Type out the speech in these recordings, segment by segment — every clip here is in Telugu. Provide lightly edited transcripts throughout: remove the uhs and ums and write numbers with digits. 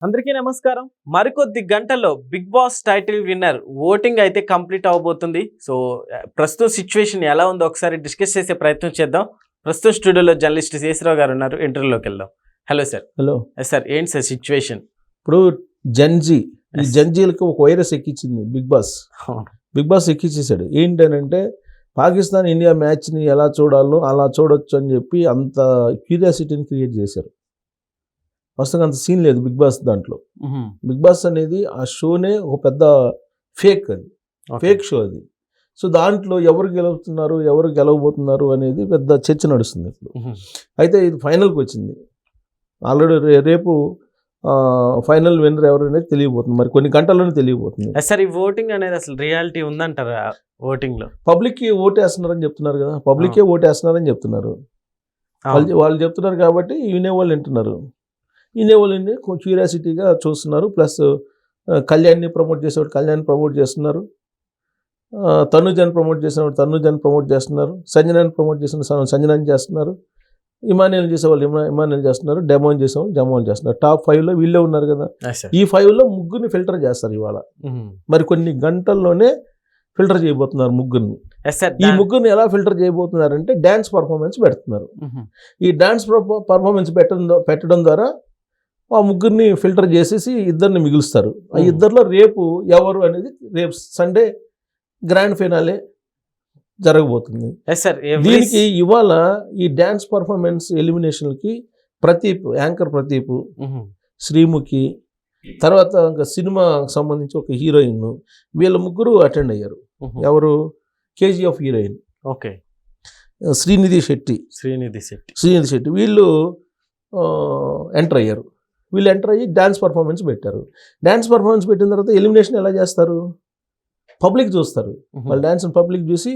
అందరికీ నమస్కారం. మరికొద్ది గంటల్లో big boss title winner voting అయితే కంప్లీట్ అవబోతుంది. సో ప్రస్తుత సిచ్యువేషన్ ఎలా ఉందో ఒకసారి డిస్కస్ చేసే ప్రయత్నం చేద్దాం. ప్రస్తుతం స్టూడియోలో జర్నలిస్ట్ శేషరావు గారు ఉన్నారు. ఇంటర్వ్యూలోకి వెళ్దాం. Hello sir. హలో సార్, ఏంటి సార్ సిచ్యువేషన్? ఇప్పుడు జంజీ ఈ జంజీలకి ఒక వైరస్ ఎక్కించింది బిగ్ బాస్ ఎక్కించేసాడు. ఏంటనంటే పాకిస్తాన్ ఇండియా మ్యాచ్ని ఎలా చూడాలో అలా చూడొచ్చు అని చెప్పి అంత క్యూరియాసిటీని క్రియేట్ చేశారు. ప్రస్తుతం అంత సీన్ లేదు బిగ్ బాస్ దాంట్లో. బిగ్ బాస్ అనేది ఆ షోనే ఒక పెద్ద ఫేక్ షో అది. సో దాంట్లో ఎవరు గెలుస్తున్నారు ఎవరు గెలవబోతున్నారు అనేది పెద్ద చర్చ నడుస్తుంది ఇప్పుడు. అయితే ఇది ఫైనల్కి వచ్చింది. ఆల్రెడీ రేపు ఫైనల్ విన్నర్ ఎవరు అనేది తెలియబోతుంది. మరి కొన్ని గంటల్లోనే తెలియబోతుంది. సార్, ఈ ఓటింగ్ అనేది అసలు రియాలిటీ ఉందంటారా? ఓటింగ్ లో పబ్లిక్కి ఓటేస్తున్నారని చెప్తున్నారు కదా, పబ్లిక్కే ఓటేస్తున్నారని చెప్తున్నారు. వాళ్ళు చెప్తున్నారు కాబట్టి వినేవాళ్ళు వింటున్నారు. వినేవాళ్ళని క్యూరియాసిటీగా చూస్తున్నారు. ప్లస్ కళ్యాణ్ని ప్రమోట్ చేసేవాడు కళ్యాణ్ ప్రమోట్ చేస్తున్నారు. తనుజని ప్రమోట్ చేసేవాడు తనుజని ప్రమోట్ చేస్తున్నారు. సంజనాన్ని ప్రమోట్ చేసిన సంజనాన్ని చేస్తున్నారు. ఇమానియల్ చేసేవాళ్ళు ఇమానియల్ చేస్తున్నారు. డెమోన్ చేసేవాళ్ళు డెమోన్ చేస్తున్నారు. టాప్ 5లో వీళ్ళే ఉన్నారు కదా. ఈ 5లో ముగ్గురిని ఫిల్టర్ చేస్తారు ఇవాళ. మరి కొన్ని గంటల్లోనే ఫిల్టర్ చేయబోతున్నారు ముగ్గురిని. ఈ ముగ్గురిని ఎలా ఫిల్టర్ చేయబోతున్నారంటే డ్యాన్స్ పర్ఫార్మెన్స్ పెడుతున్నారు. ఈ డ్యాన్స్ పర్ఫార్మెన్స్ పెట్టడం ద్వారా ఆ ముగ్గురిని ఫిల్టర్ చేసేసి ఇద్దరిని మిగులుస్తారు. ఆ ఇద్దరిలో రేపు ఎవరు అనేది రేపు సండే గ్రాండ్ ఫినాలే జరగబోతుంది. దీనికి ఇవాళ ఈ డ్యాన్స్ పర్ఫార్మెన్స్ ఎలిమినేషన్కి యాంకర్ ప్రదీప్, శ్రీముఖి, తర్వాత ఇంకా సినిమాకి సంబంధించి ఒక హీరోయిన్, వీళ్ళ ముగ్గురు అటెండ్ అయ్యారు. ఎవరు? కేజీఎఫ్ హీరోయిన్ శ్రీనిధి శెట్టి వీళ్ళు ఎంటర్ అయ్యారు. వీళ్ళు ఎంటర్ అయ్యి డ్యాన్స్ పర్ఫార్మెన్స్ పెట్టారు. డ్యాన్స్ పర్ఫార్మెన్స్ పెట్టిన తర్వాత ఎలిమినేషన్ ఎలా చేస్తారు? పబ్లిక్ చూస్తారు. వాళ్ళు డ్యాన్స్ పబ్లిక్ చూసి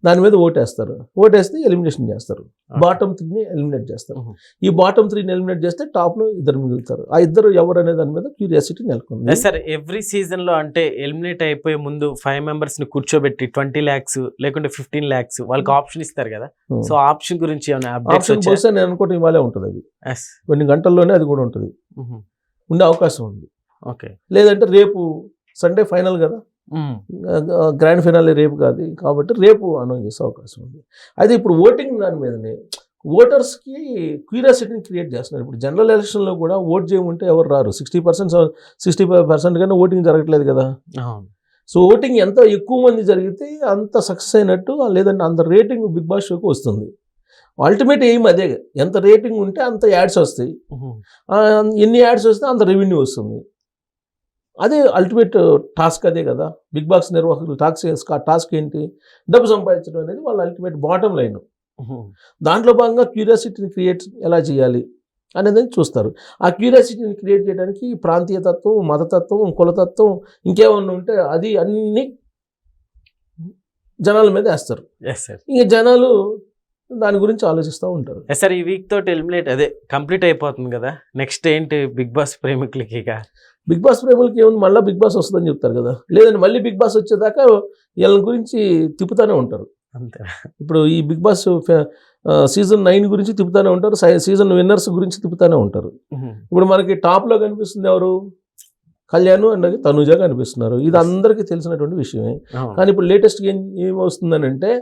దాని మీద ఓటేస్తారు. ఓటేస్తే ఎలిమినేషన్ చేస్తారు. బాటమ్ 3ని ఎలిమినేట్ చేస్తారు. ఈ బాటమ్ 3ని ఎలిమినేట్ చేస్తే టాప్లో ఇద్దరు మిగులుతారు. ఆ ఇద్దరు ఎవరు అనే దాని మీద క్యూరియాసిటీ నెలకొంది. సార్, ఎవ్రీ సీజన్ లో అంటే ఎలిమినేట్ అయిపోయే ముందు 5 members ని కూర్చోబెట్టి 20 lakhs లేకుంటే 15 lakhs వాళ్ళకి ఆప్షన్ ఇస్తారు కదా. సో ఆప్షన్ గురించి ఆప్షన్ బహుశా నేను అనుకోవటం ఇవాళే ఉంటుంది. అది కొన్ని గంటల్లోనే అది కూడా ఉంటుంది. ఉండే అవకాశం ఉంది. ఓకే. లేదంటే రేపు సండే ఫైనల్ కదా, గ్రాండ్ ఫినాలే రేపు కాదు కాబట్టి రేపు అనౌన్స్ చేసే అవకాశం ఉంది. అయితే ఇప్పుడు ఓటింగ్ దాని మీదనే ఓటర్స్కి క్యూరియాసిటీని క్రియేట్ చేస్తున్నారు. ఇప్పుడు జనరల్ ఎలక్షన్లో కూడా ఓట్ చేయమంటే ఎవరు రారు. 60% 65% కన్నా ఓటింగ్ జరగట్లేదు కదా. సో ఓటింగ్ ఎంత ఎక్కువ మంది జరిగితే అంత సక్సెస్ అయినట్టు, లేదంటే అంత రేటింగ్ బిగ్ బాస్ షోకి వస్తుంది. అల్టిమేట్ ఎయిమ్ అదే. ఎంత రేటింగ్ ఉంటే అంత యాడ్స్ వస్తాయి. ఎన్ని యాడ్స్ వస్తే అంత రెవెన్యూ వస్తుంది. అదే అల్టిమేట్ టాస్క్ అదే కదా. బిగ్ బాస్ నిర్వాహకులు టాస్క్ ఏంటి? డబ్బు సంపాదించడం అనేది వాళ్ళ అల్టిమేట్ బాటమ్ లైన్. దాంట్లో భాగంగా క్యూరియాసిటీని క్రియేట్ ఎలా చేయాలి అనేది చూస్తారు. ఆ క్యూరియాసిటీని క్రియేట్ చేయడానికి ప్రాంతీయతత్వం, మతతత్వం, కులతత్వం ఇంకేమన్నా ఉంటే అది అన్ని జనాల మీద వేస్తారు. ఇంకా జనాలు దాని గురించి ఆలోచిస్తూ ఉంటారు. సార్, ఈ వీక్ తోటి ఎలిమినేట్ కంప్లీట్ అయిపోతుంది కదా. నెక్స్ట్ ఏంటి బిగ్ బాస్ ప్రేమికులకి? బిగ్ బాస్ ప్రేమికులకి ఏముంది, మళ్ళీ బిగ్ బాస్ వస్తుందని చెప్తారు కదా. లేదంటే మళ్ళీ బిగ్ బాస్ వచ్చేదాకా వీళ్ళ గురించి తిప్పుతూనే ఉంటారు. అంతే. ఇప్పుడు ఈ బిగ్ బాస్ సీజన్ 9 గురించి తిప్పుతూనే ఉంటారు. సీజన్ విన్నర్స్ గురించి తిప్పుతూనే ఉంటారు. ఇప్పుడు మనకి టాప్లో కనిపిస్తుంది ఎవరు? కళ్యాణ్ అండ్ తనుజ కనిపిస్తున్నారు. ఇది అందరికీ తెలిసినటువంటి విషయమే. కానీ ఇప్పుడు లేటెస్ట్గా ఏమొస్తుందని అంటే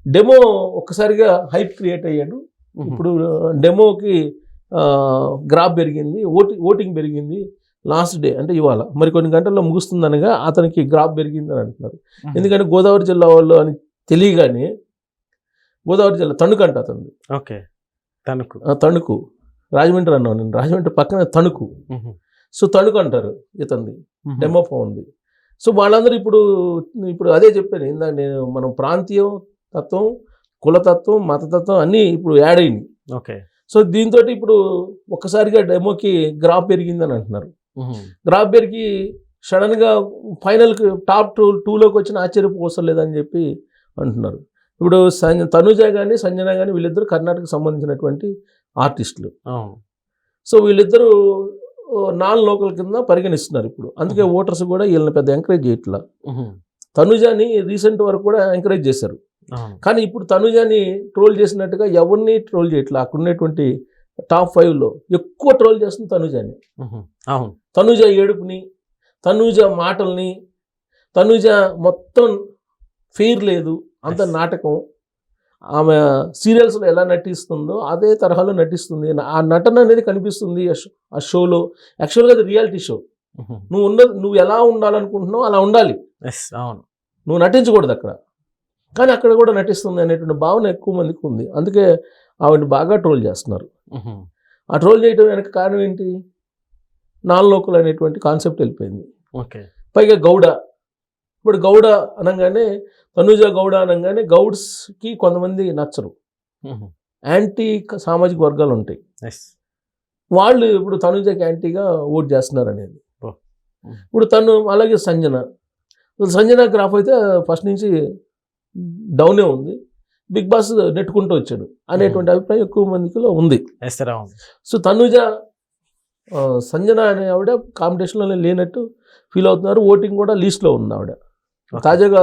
డెమో ఒక్కసారిగా హైప్ క్రియేట్ అయ్యాడు. ఇప్పుడు డెమోకి గ్రాఫ్ పెరిగింది, ఓటింగ్ పెరిగింది. లాస్ట్ డే అంటే ఇవాళ మరి కొన్ని గంటల్లో ముగుస్తుందనగా అతనికి గ్రాఫ్ పెరిగిందని అంటున్నారు. ఎందుకంటే గోదావరి జిల్లా వాళ్ళు అని తెలియగానే, గోదావరి జిల్లా తణుకు అంట అతను. ఓకే. తణుకు రాజమండ్రి అన్నాను నేను. రాజమండ్రి పక్కన తణుకు. సో తణుకు అంటారు ఇతనిది. డెమో ఉంది. సో వాళ్ళందరూ ఇప్పుడు అదే చెప్పాను ఇందాక నేను. మనం ప్రాంతీయం తత్వం, కులతత్వం, మతతత్వం అన్నీ ఇప్పుడు యాడ్ అయింది. ఓకే. సో దీంతో ఇప్పుడు ఒక్కసారిగా డెమోకి గ్రాఫ్ పెరిగిందని అంటున్నారు. గ్రాఫ్ పెరిగి సడన్గా ఫైనల్కి టాప్ 2లోకి వచ్చిన ఆశ్చర్యపోవసం లేదని చెప్పి అంటున్నారు. ఇప్పుడు తనుజ కానీ సంజన కానీ వీళ్ళిద్దరు కర్ణాటకకు సంబంధించినటువంటి ఆర్టిస్టులు. సో వీళ్ళిద్దరూ నాన్ లోకల్ కింద పరిగణిస్తున్నారు ఇప్పుడు. అందుకే ఓటర్స్ కూడా వీళ్ళని పెద్ద ఎంకరేజ్ చేయట్లా. తనుజని రీసెంట్ వరకు కూడా ఎంకరేజ్ చేశారు. కానీ ఇప్పుడు తనుజని ట్రోల్ చేసినట్టుగా ఎవరిని ట్రోల్ చేయట్లా. అక్కడ ఉన్నటువంటి టాప్ 5లో ఎక్కువ ట్రోల్ చేస్తుంది తనుజాని. అవును. తనుజ ఏడుపుని, తనుజ మాటల్ని, తనుజ మొత్తం ఫెయిర్ లేదు, అంత నాటకం. ఆమె సీరియల్స్లో ఎలా నటిస్తుందో అదే తరహాలో నటిస్తుంది. ఆ నటన అనేది కనిపిస్తుంది ఆ షోలో. యాక్చువల్గా అది రియాలిటీ షో. నువ్వు ఎలా ఉండాలనుకుంటున్నావు అలా ఉండాలి, అవును. నువ్వు నటించకూడదు అక్కడ. కానీ అక్కడ కూడా నటిస్తుంది అనేటువంటి భావన ఎక్కువ మందికి ఉంది. అందుకే ఆవిడ బాగా ట్రోల్ చేస్తున్నారు. ఆ ట్రోల్ చేయడం వెనక కారణం ఏంటి? నాన్-లోకల్ అనేటువంటి కాన్సెప్ట్ వెళ్ళిపోయింది. పైగా గౌడ. ఇప్పుడు గౌడ అనగానే, తనుజ గౌడ అనగానే గౌడ్స్కి కొంతమంది నచ్చరు, యాంటీ సామాజిక వర్గాలు ఉంటాయి. వాళ్ళు ఇప్పుడు తనుజకి యాంటీగా ఓట్ చేస్తున్నారు అనేది. ఇప్పుడు తను అలాగే సంజన గ్రాఫ్ అయితే ఫస్ట్ నుంచి డౌనే ఉంది, బిగ్ బాస్ నెట్టుకుంటూ వచ్చాడు అనేటువంటి అభిప్రాయం ఎక్కువ మందిలో ఉంది. సో తనుజ సంజన అనే ఆవిడ కాంపిటీషన్లో లేనట్టు ఫీల్ అవుతున్నారు. ఓటింగ్ కూడా లీస్ట్లో ఉంది ఆవిడ. తాజాగా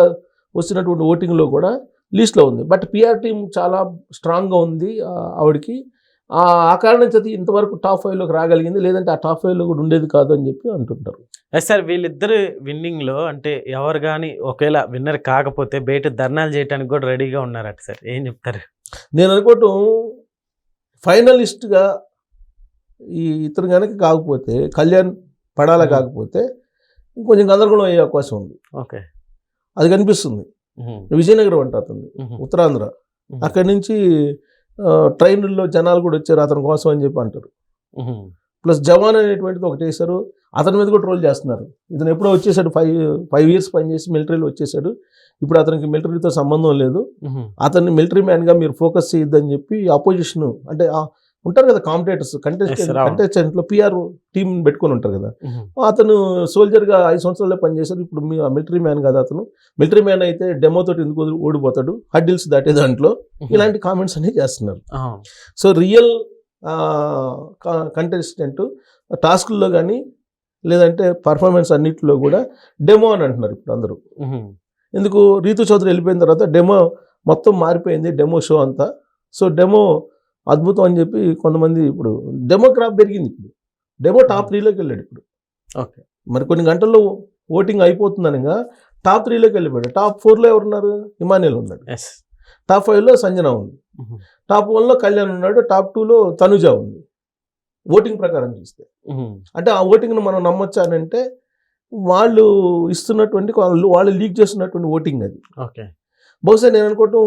వచ్చినటువంటి ఓటింగ్లో కూడా లీస్ట్లో ఉంది. బట్ పిఆర్ టీం చాలా స్ట్రాంగ్గా ఉంది ఆవిడకి. ఆ కారణం చేత ఇంతవరకు టాప్ 5లోకి రాగలిగింది, లేదంటే ఆ టాప్ 5లో కూడా ఉండేది కాదు అని చెప్పి అంటుంటారు. సార్ వీళ్ళిద్దరు విన్నింగ్లో అంటే ఎవరు కానీ ఒకవేళ విన్నర్ కాకపోతే బయట ధర్నాలు చేయడానికి కూడా రెడీగా ఉన్నారట సార్, ఏం చెప్తారు? నేను అనుకోవటం ఫైనలిస్ట్గా ఇతను కనుక కాకపోతే, కళ్యాణ్ పడాల కాకపోతే కొంచెం గందరగోళం అయ్యే అవకాశం ఉంది. ఓకే, అది కనిపిస్తుంది. విజయనగరం అంట అతను, ఉత్తరాంధ్ర. అక్కడి నుంచి ట్రైన్లో జనాలు కూడా వచ్చారు అతని కోసం అని చెప్పి అంటారు. ప్లస్ జవాన్ అనేటువంటిది ఒకటి వేశారు, అతని మీద కూడా ట్రోల్ చేస్తున్నారు. ఇతను ఎప్పుడో వచ్చేసాడు, 5 years పనిచేసి మిలిటరీలో వచ్చేసాడు. ఇప్పుడు అతనికి మిలిటరీతో సంబంధం లేదు, అతన్ని మిలిటరీ మ్యాన్గా మీరు ఫోకస్ చేయొద్దని చెప్పి అపోజిషన్ అంటే ఉంటారు కదా కాంపిటేటర్స్, కంటెస్టెంట్లో పిఆర్ టీం పెట్టుకొని ఉంటారు కదా. అతను సోల్జర్గా 5 సంవత్సరాలే పనిచేశారు, ఇప్పుడు మిలిటరీ మ్యాన్ కదా అతను. మిలిటరీ మ్యాన్ అయితే డెమోతో ఎందుకు ఓడిపోతాడు, హడ్డిల్స్ దాటే దాంట్లో, ఇలాంటి కామెంట్స్ అనేవి చేస్తున్నారు. సో రియల్ కంటెస్టెంట్ టాస్క్ల్లో కానీ లేదంటే పర్ఫార్మెన్స్ అన్నిటిలో కూడా డెమో అని అంటున్నారు ఇప్పుడు అందరూ. ఎందుకు? రీతు చౌదరి వెళ్ళిపోయిన తర్వాత డెమో మొత్తం మారిపోయింది, డెమో షో అంతా. సో డెమో అద్భుతం అని చెప్పి కొంతమంది, ఇప్పుడు డెమో క్రాప్ పెరిగింది. ఇప్పుడు డెమో టాప్ 3లోకి వెళ్ళాడు ఇప్పుడు. ఓకే, మరి కొన్ని గంటల్లో ఓటింగ్ అయిపోతుందనగా టాప్ 3లోకి వెళ్ళిపోయాడు. టాప్ 4లో ఎవరున్నారు? ఇమానియల్ ఉన్నాడు. టాప్ 5లో సంజన ఉంది. టాప్ 1లో కళ్యాణ్ ఉన్నాడు. టాప్ 2లో తనుజ ఉంది. ఓటింగ్ ప్రకారం చూస్తే అంటే ఆ ఓటింగ్ను మనం నమ్మొచ్చా అని అంటే, వాళ్ళు ఇస్తున్నటువంటి వాళ్ళు లీక్ చేస్తున్నటువంటి ఓటింగ్ అది. ఓకే, బహుశా నేను అనుకోవటం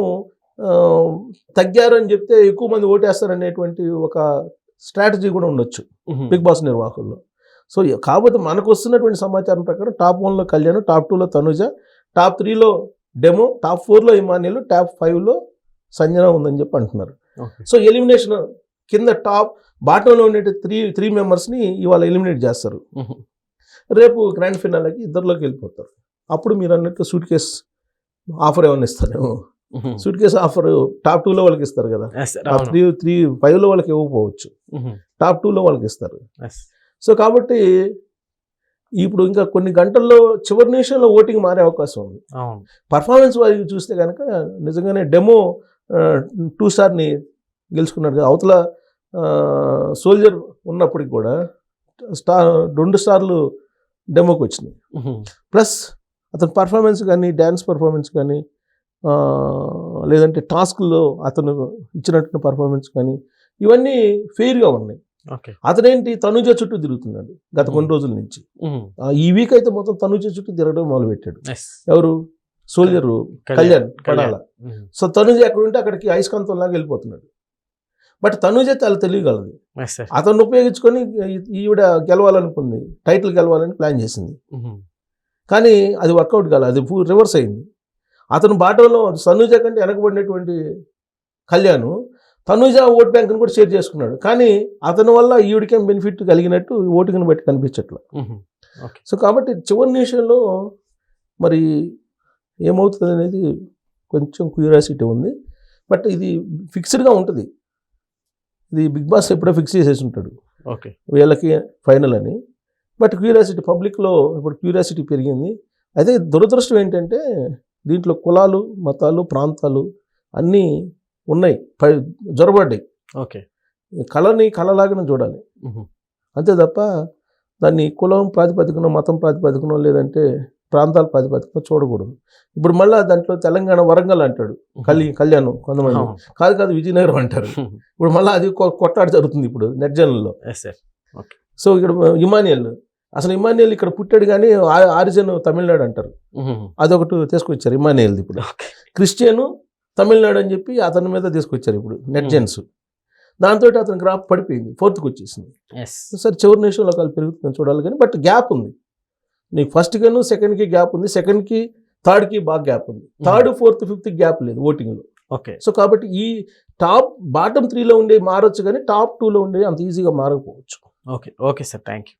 తగ్గారు అని చెప్తే ఎక్కువ మంది ఓటేస్తారు అనేటువంటి ఒక స్ట్రాటజీ కూడా ఉండొచ్చు బిగ్ బాస్ నిర్వాహకుల్లో. సో కాకపోతే మనకు వస్తున్నటువంటి సమాచారం ప్రకారం టాప్ 1లో కళ్యాణ్, టాప్ 2లో తనుజ, టాప్ 3లో డెమో, టాప్ 4లో ఇమానియల్, టాప్ 5లో సంజన ఉందని చెప్పి అంటున్నారు. సో ఎలిమినేషన్ కింద బాటంలో ఉండే త్రీ మెంబర్స్ని ఇవాళ ఎలిమినేట్ చేస్తారు. రేపు గ్రాండ్ ఫినాలేకి ఇద్దరిలోకి వెళ్ళిపోతారు. అప్పుడు మీరు అన్నట్టు సూట్ కేస్ ఆఫర్ ఏమైనా ఇస్తారేమో. సూట్ కేస్ ఆఫర్ టాప్ 2లో వాళ్ళకి ఇస్తారు కదా, టాప్ 5లో వాళ్ళకి ఇవ్వకపోవచ్చు, టాప్ 2లో వాళ్ళకి ఇస్తారు. సో కాబట్టి ఇప్పుడు ఇంకా కొన్ని గంటల్లో చివరి నిమిషంలో ఓటింగ్ మారే అవకాశం ఉంది. పర్ఫార్మెన్స్ వారికి చూస్తే కనుక నిజంగానే డెమో 2 స్టార్ని గెలుచుకున్నాడు కదా. అవతల సోల్జర్ ఉన్నప్పటికి కూడా 2 స్టార్లు డెమోకి వచ్చినాయి. ప్లస్ అతని పర్ఫార్మెన్స్ కానీ, డ్యాన్స్ పర్ఫార్మెన్స్ కానీ, లేదంటే టాస్క్లో అతను ఇచ్చినట్టు పర్ఫార్మెన్స్ కానీ, ఇవన్నీ ఫెయిర్గా ఉన్నాయి. అతనేంటి తనుజ చుట్టూ తిరుగుతున్నాడు గత కొన్ని రోజుల నుంచి. ఈ వీక్ అయితే మొత్తం తనుజ చుట్టూ తిరగడం మొదలుపెట్టాడు. ఎవరు? సోల్జరు కళ్యాణ్ పడాల. సో తనుజ ఎక్కడ ఉంటే అక్కడికి అయస్కాంతంలాగా వెళ్ళిపోతున్నాడు. బట్ తనుజ చాలా తెలియగలదు. అతన్ని ఉపయోగించుకొని ఈవిడ గెలవాలనుకుంది, టైటిల్ గెలవాలని ప్లాన్ చేసింది. కానీ అది వర్కౌట్ కాలేదు, అది రివర్స్ అయింది. అతను బాటంలో తనుజ కంటే వెనకబడినటువంటి కళ్యాణ్ తనుజ ఓట్ బ్యాంక్ని కూడా షేర్ చేసుకున్నాడు. కానీ అతని వల్ల ఈవిడికేం బెనిఫిట్ కలిగినట్టు ఓటింగ్ని బట్టి కనిపించట్లా. సో కాబట్టి చివరి నిమిషంలో మరి ఏమవుతుంది అనేది కొంచెం క్యూరియాసిటీ ఉంది. బట్ ఇది ఫిక్స్డ్గా ఉంటుంది. ఇది బిగ్ బాస్ ఎప్పుడో ఫిక్స్ చేసేసి ఉంటాడు వీళ్ళకి ఫైనల్ అని. బట్ క్యూరియాసిటీ పబ్లిక్లో ఇప్పుడు క్యూరియాసిటీ పెరిగింది. అయితే దురదృష్టం ఏంటంటే దీంట్లో కులాలు, మతాలు, ప్రాంతాలు అన్నీ ఉన్నాయి, జొరబడ్డాయి. కళని కళలాగానే చూడాలి, అంతే తప్ప దాన్ని కులం ప్రాతిపదికనో మతం ప్రాతిపదికనో లేదంటే ప్రాంతాల ప్రాతిపదికనో చూడకూడదు. ఇప్పుడు మళ్ళీ దాంట్లో తెలంగాణ వరంగల్ అంటాడు కళ్యాణం కొంతమంది, కాదు విజయనగరం అంటారు. ఇప్పుడు మళ్ళీ అది కొట్లాట జరుగుతుంది ఇప్పుడు నెట్జన్లలో. సో ఇక్కడ ఇమానియల్, అసలు ఇమానియల్ ఇక్కడ పుట్టాడు కానీ ఆరిజిన్ తమిళనాడు అంటారు, అదొకటి తీసుకొచ్చారు ఇమానియల్ది. ఇప్పుడు క్రిస్టియను తమిళనాడు అని చెప్పి అతని మీద తీసుకొచ్చారు ఇప్పుడు నెట్జెన్స్. దాంతో అతని గ్రాఫ్ పడిపోయింది, 4th వచ్చింది. సరే చివరి నిమిషంలో కాలు పెరుగుతుందని చూడాలి కానీ బట్ గ్యాప్ ఉంది. నీకు ఫస్ట్ గాను సెకండ్కి గ్యాప్ ఉంది, సెకండ్కి థర్డ్కి బాగా గ్యాప్ ఉంది, 3rd, 4th, 5th గ్యాప్ లేదు ఓటింగ్లో. సో కాబట్టి ఈ బాటమ్ 3లో ఉండే మారొచ్చు కానీ టాప్ 2లో ఉండే అంత ఈజీగా మారకపోవచ్చు. Okay sir, thank you.